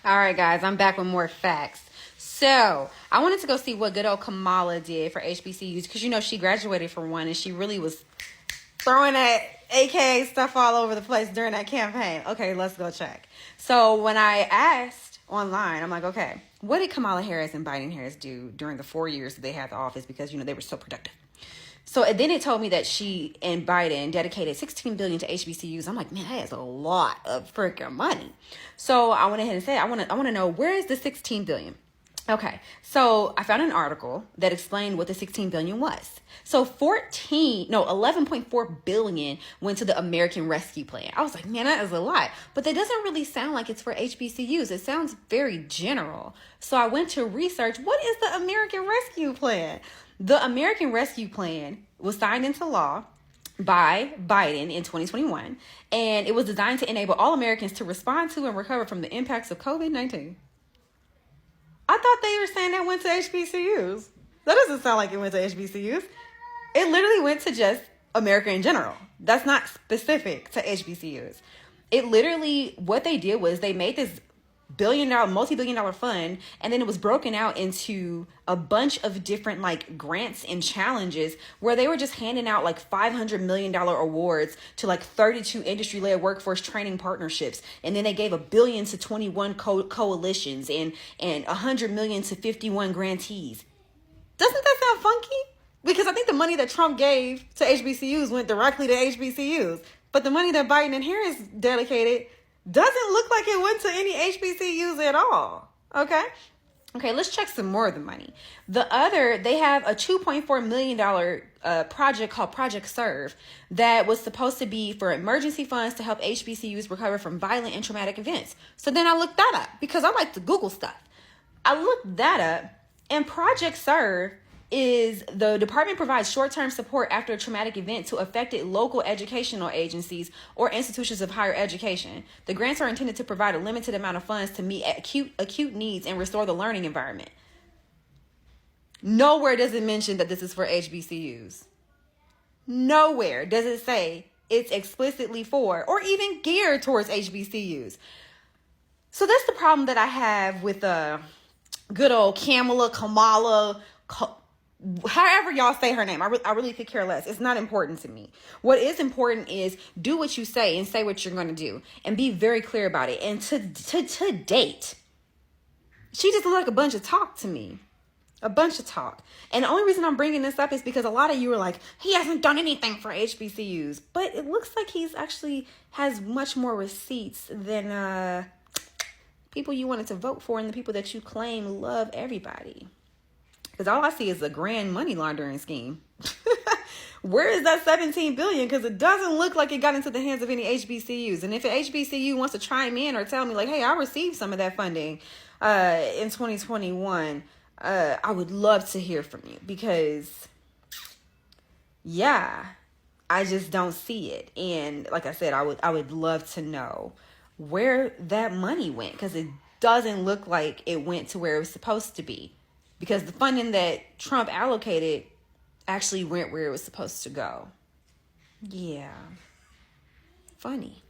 All right, guys, I'm back with more facts. So, I wanted to go see what good old Kamala did for HBCUs because, she graduated from one and she really was throwing that AKA stuff all over the place during that campaign. Okay, let's go check. So, when I asked online, I'm like, okay, what did Kamala Harris and Biden Harris do during the 4 years that they had the office because, they were so productive? So and then it told me that she and Biden dedicated $16 billion to HBCUs. I'm like, man, that is a lot of freaking money. So I went ahead and said, I want to know, where is the $16 billion? Okay, so I found an article that explained what the $16 billion was. So 11.4 billion went to the American Rescue Plan. I was like, man, that is a lot. But that doesn't really sound like it's for HBCUs. It sounds very general. So I went to research, what is the American Rescue Plan? The American Rescue Plan was signed into law by Biden in 2021, and it was designed to enable all Americans to respond to and recover from the impacts of COVID-19. I thought they were saying that went to HBCUs. That doesn't sound like it went to HBCUs. It literally went to just America in general. That's not specific to HBCUs. It literally, what they did was they made this multi-billion-dollar fund, and then it was broken out into a bunch of different grants and challenges where they were just handing out $500 million awards to 32 industry-led workforce training partnerships, and then they gave $1 billion to 21 coalitions and $100 million to 51 grantees. Doesn't that sound funky? Because I think the money that Trump gave to HBCUs went directly to HBCUs, but the money that Biden and Harris dedicated doesn't look like it went to any HBCUs at all. Okay, let's check some more of the money. They have a $2.4 million project called Project Serve that was supposed to be for emergency funds to help HBCUs recover from violent and traumatic events. So then I looked that up because I like to Google stuff. I looked that up, and Project Serve is the department provides short-term support after a traumatic event to affected local educational agencies or institutions of higher education. The grants are intended to provide a limited amount of funds to meet acute needs and restore the learning environment. Nowhere does it mention that this is for HBCUs. Nowhere does it say it's explicitly for or even geared towards HBCUs. So that's the problem that I have with good old Kamala, however y'all say her name. I really could care less. It's not important to me. What is important is do what you say and say what you're going to do and be very clear about it. And to date, she just looked like a bunch of talk to me. A bunch of talk. And the only reason I'm bringing this up is because a lot of you are like, he hasn't done anything for HBCUs. But it looks like he's actually has much more receipts than people you wanted to vote for and the people that you claim love everybody. Because all I see is a grand money laundering scheme. Where is that $17 billion? Because it doesn't look like it got into the hands of any HBCUs. And if an HBCU wants to chime in or tell me hey, I received some of that funding in 2021, I would love to hear from you. Because, yeah, I just don't see it. And like I said, I would love to know where that money went. Because it doesn't look like it went to where it was supposed to be. Because the funding that Trump allocated actually went where it was supposed to go. Yeah. Funny.